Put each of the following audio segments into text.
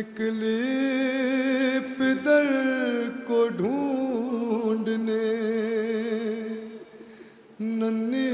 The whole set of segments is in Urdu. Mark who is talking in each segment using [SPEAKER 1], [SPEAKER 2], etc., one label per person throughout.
[SPEAKER 1] نکلی پدر کو ڈھونڈنے ننھی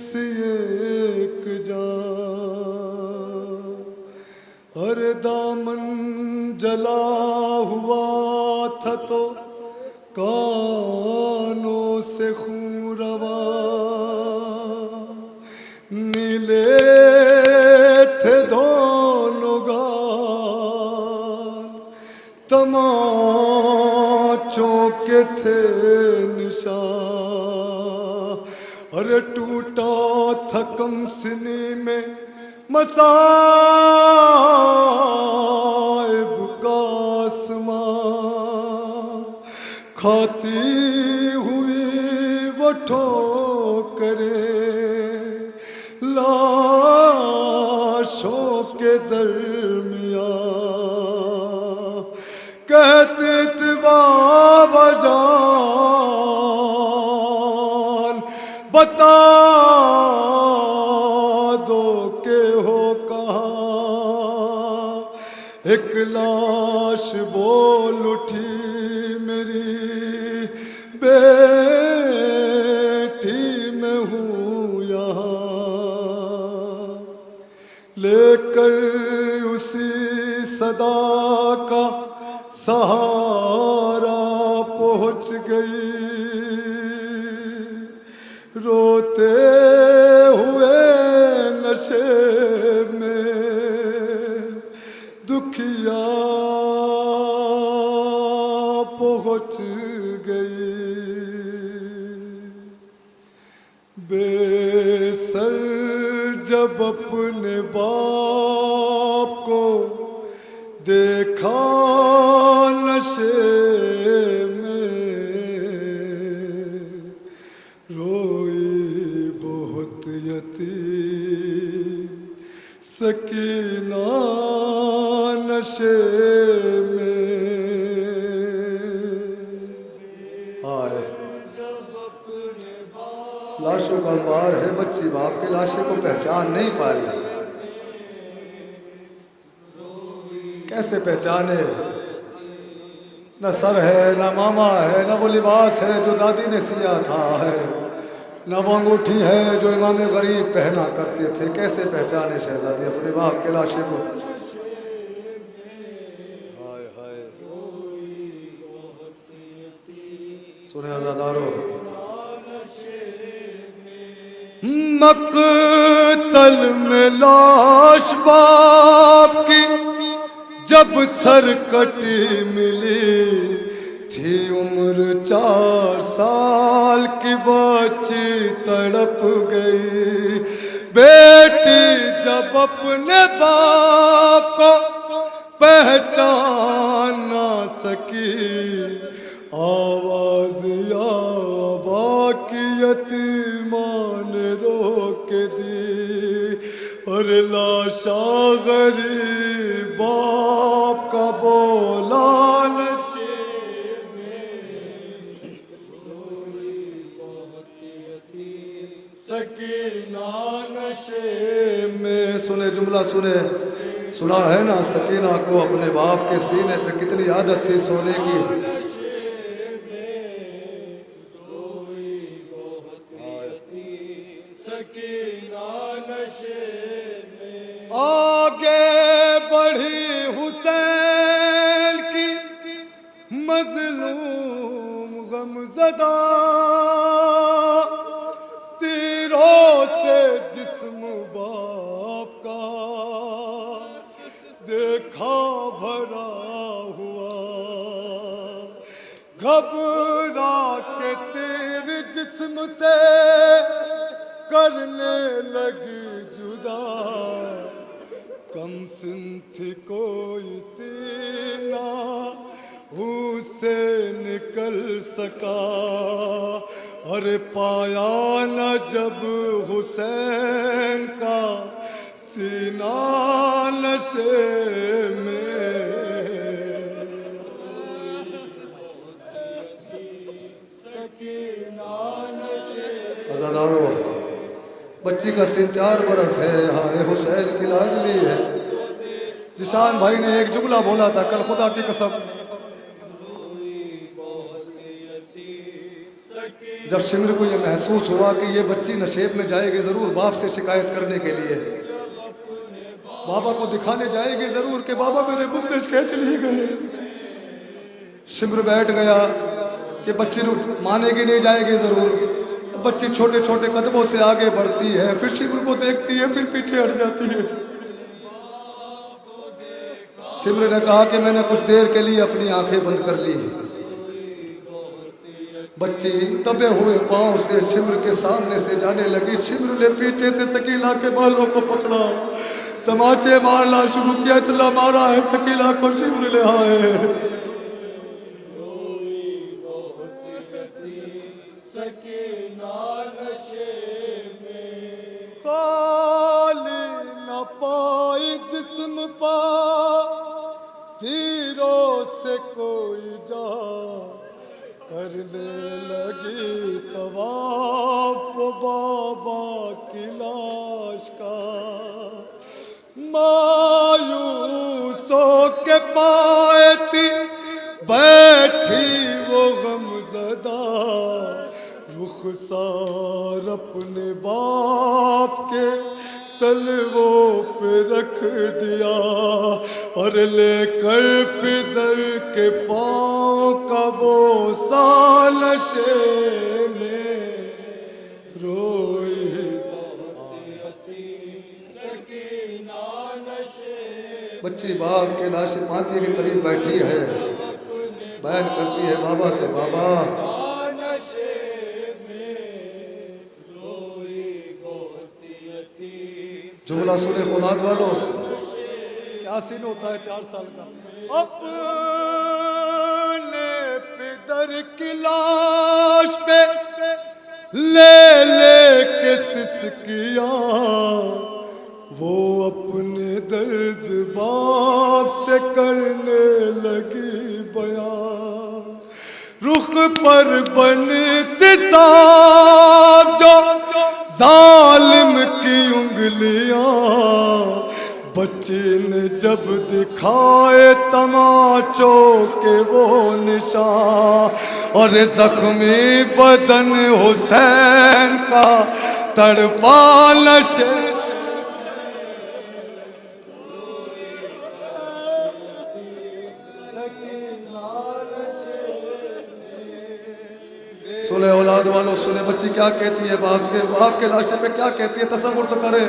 [SPEAKER 1] سی ایک جان، ہر دامن جلا ہوا تھا تو کانوں سے خون روا، نیلے تھے دونوں گال، تماچوں کے تھے نشان، ارے ٹوٹا تھا کم سنی میں مصائب کا آسمان، کھاتی ہوئی وہ ٹھوکریں لاشوں کے درمیان، کہتے تھے بابا جان بتا دو کہ ہو کہاں، ایک لاش بول اٹھی میری بیٹی میں ہوں یہاں، لے کر اسی صدا کا سہارا پہنچ گئی، روتے ہوئے نشے میں دکھیا پہنچ گئی، بے سر جب اپنے باپ کو دیکھا نشے میں، روئی بہت یتیم سکینہ نشے میں، آئے لاشوں کا انبار ہے، بچی باپ کے لاشیں کو پہچان نہیں پائی، کیسے پہچانے؟ نہ سر ہے، نہ ماما ہے، نہ وہ لباس ہے جو دادی نے سیا تھا ہے، نہ وہ انگوٹھی ہے جو امام غریب پہنا کرتے تھے، کیسے پہچانے شہزادی اپنے باپ کے لاشے کو؟ ہائے ہائے سنیں عزادارو، مقتل میں لاش باپ کی جب سر کٹی ملی تھی، عمر 4 سال کی بچی تڑپ گئی، بیٹی جب اپنے باپ کو پہچان نہ سکی، آواز یا ابا کی یتیمان نے روک دی، اور لاشا غریب باپ کا بولا نشے میں، روئی بہت یتیم سکینہ نشے میں۔ سنے جملہ سنے، سنا ہے نا سکینہ کو اپنے باپ کے سینے پہ کتنی عادت تھی سونے کی، آگے بڑھی حسین کی مظلوم غمزدہ، تیروں سے جسم باپ کا دیکھا بھرا ہوا، گھبرا کے تیر جسم سے کرنے لگی جدا، کم سن تھی کوئی تینا سے نکل سکا، اور پایا نہ جب حسین کا سینہ نشے میں، عزادارو بچی کا سن 4 برس ہے، ہائے حسین کی لاڈلی ہے، ذیشان بھائی نے ایک جملہ بولا تھا کل، خدا کی قسم جب سمر کو یہ محسوس ہوا کہ یہ بچی نشیب میں جائے گی ضرور باپ سے شکایت کرنے کے لیے، بابا کو دکھانے جائے گی ضرور کہ بابا میرے بندش کھینچ لیے گئے، سمر بیٹھ گیا کہ بچی مانے گی نہیں، جائے گی ضرور۔ بچی چھوٹے چھوٹے قدموں سے آگے بڑھتی ہے، پھر سمر کو دیکھتی ہے، پھر پیچھے ہٹ جاتی ہے۔ سمر نے کہا کہ میں نے کچھ دیر کے لیے اپنی آنکھیں بند کر لی۔ بچی دبے ہوئے پاؤں سے سمر کے سامنے سے جانے لگی، سمر نے پیچھے سے سکینہ کے بالوں کو پکڑا، تماچے مارنا شروع کیا، اتنا مارا ہے سکینہ کو سمر نے آئے۔ خالی نہ پائی جسم پا تیروں سے کوئی جا، کرنے لگی طواف بابا کی لاش کا، مایوس ہو کے پائے تھی بیٹھی وہ غم زدہ، رخسار اپنے باپ کے تلووں پہ رکھ دیا، اور لے کر پدر کے پاؤں کا بوسہ نشے میں روئی۔ بچی باپ کے لاش پاتی کے قریب بیٹھی ہے، بیان کرتی ہے بابا سے، بابا جملہ سنے خداد والو، کیا سین ہوتا ہے 4 سال کا۔ اپنے پدر کی لاش پہ لے لے کے سسکیا، وہ اپنے درد باپ سے کرنے لگی بیان، رخ پر بنتی صاف جو ظالم کی انگلیاں، بچی نے جب دکھائے تماچوں کے وہ نشان، اور زخمی بدن حسین کا تڑپا نشے۔ سنے اولاد والوں، سنے بچی کیا کہتی ہے باپ کے لاشے پہ کیا کہتی ہے، تصور تو کرے۔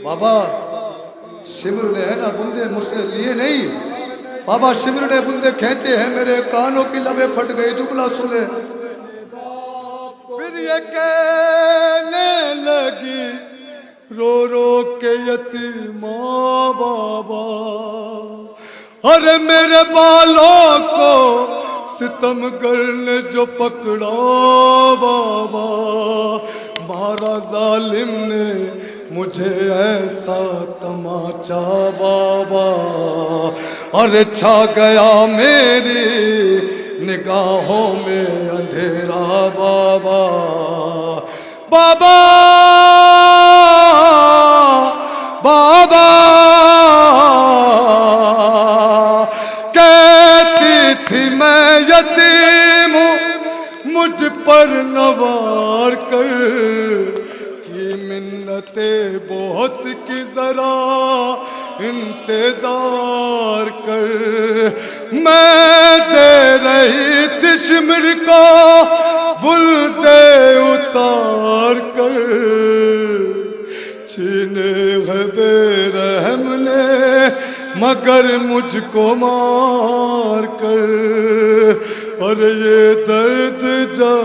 [SPEAKER 1] بابا سمر نے ہے نا بندے مجھ سے لیے نہیں، بابا سمر نے بندے کھینچے ہیں، میرے کانوں کی لبیں پھٹ گئی۔ جملہ سنے، پھر یہ کہنے لگی رو رو کے یتیماں بابا، ارے میرے بالوں کو ستمگر نے جو پکڑا بابا، مارا ظالم نے مجھے ایسا تماچا بابا، اور چھا گیا میری نگاہوں میں اندھیرا بابا، بابا بابا کہتی تھی میں یتیم ہوں مجھ پر نوار کر، کی منتیں بہت کی ذرا انتظار کر، میں دے رہی تھی سمر کو بلدے اتار کر، چھینے ہے بے رحم نے مگر مجھ کو مار کر، اور یہ درد جا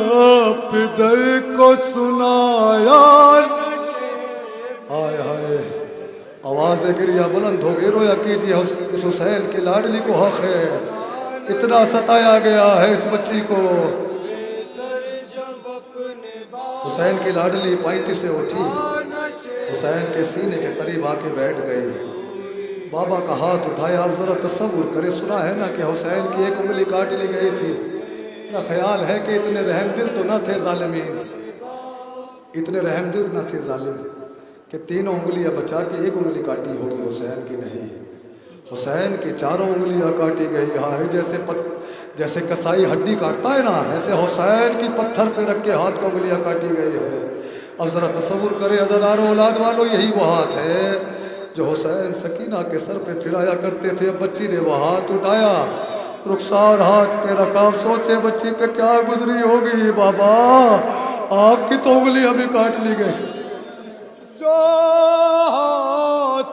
[SPEAKER 1] پدر کو سنایا۔ ہائے ہائے، آواز گریہ بلند ہو گئی، رویا کیجیے اس حسین کی لاڈلی کو، حق ہے اتنا ستایا گیا ہے اس بچی کو۔ حسین کی لاڈلی پائتی سے اٹھی، حسین کے سینے کے قریب آ کے بیٹھ گئی، بابا کا ہاتھ اٹھایا۔ آپ ذرا تصور کرے، سنا ہے نا کہ حسین کی ایک انگلی کاٹ لی گئی تھی، میرا خیال ہے کہ اتنے رحم دل تو نہ تھے ظالمین، اتنے رحم دل نہ تھے ظالم، کہ تینوں انگلیاں بچا کے ایک انگلی کاٹی ہوگی، حسین کی نہیں۔ حسین کی چاروں انگلیاں کاٹی گئی، ہاں جیسے کسائی ہڈی کاٹتا ہے نا، ایسے حسین کی پتھر پہ رکھ کے ہاتھ کو انگلیاں کاٹی گئی ہے۔ اب ذرا تصور کرے عزاداروں، اولاد والوں، یہی وہ ہاتھ ہے جو حسین سکینہ کے سر پہ پھرایا کرتے تھے۔ اب بچی نے وہ ہاتھ اٹھایا، رخسار ہاتھ پہ رکھا، اب سوچے بچی پہ کیا گزری ہوگی۔ بابا آپ کی تو انگلیاں بھی کاٹ لی گئی۔ جو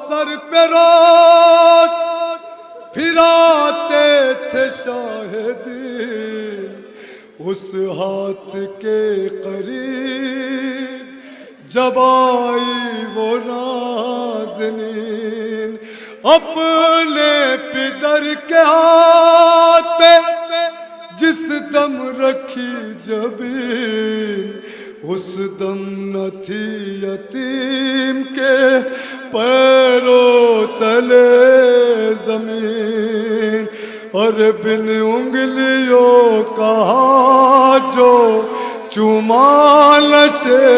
[SPEAKER 1] سر پہ روز پھراتے تھے شاہدین، اس ہاتھ کے قریب جب آئی وہ نازنین، اپنے پدر کے ہاتھ پہ جس دم رکھی جبین، اس دم نہ تھی یتیم کے پیروں تلے زمین، اور بن انگلیوں کا ہاتھ جو چوما نشے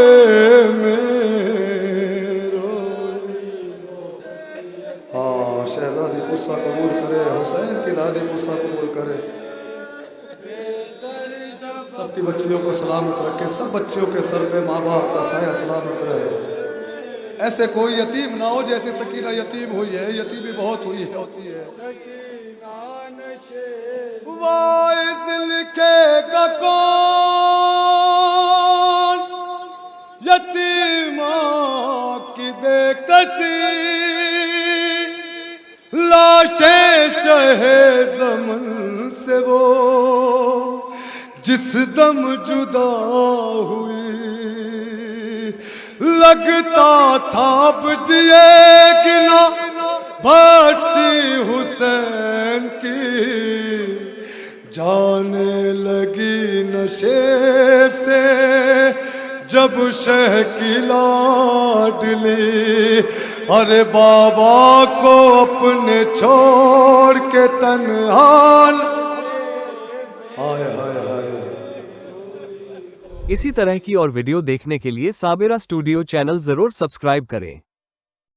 [SPEAKER 1] میں روئی۔ ہاں شہزادی قصہ قبول کرے، حسین کی دادی قصہ قبول کرے۔ سب کی بچیوں کو سلامت رکھے، سب بچیوں کے سر پہ ماں باپ کا سایہ سلامت رہے۔ ایسے کوئی یتیم نہ ہو جیسے سکینہ یتیم ہوئی ہے، یتیمی بہت ہوتی ہے۔ واعظ لکھے گا کون یتیماں کی بے کسی، لاشیں شہ زمن سے وہ جس دم جدا ہوئی، لگتا تھا بجھے گنا بچی حسین کی، جانے لگی نشیب سے جب شہ کی لاڈلی، ارے بابا کو اپنے چھوڑ کے تنہا۔
[SPEAKER 2] اسی طرح کی اور ویڈیو دیکھنے کے لیے صابرہ اسٹوڈیو چینل ضرور سبسکرائب کریں۔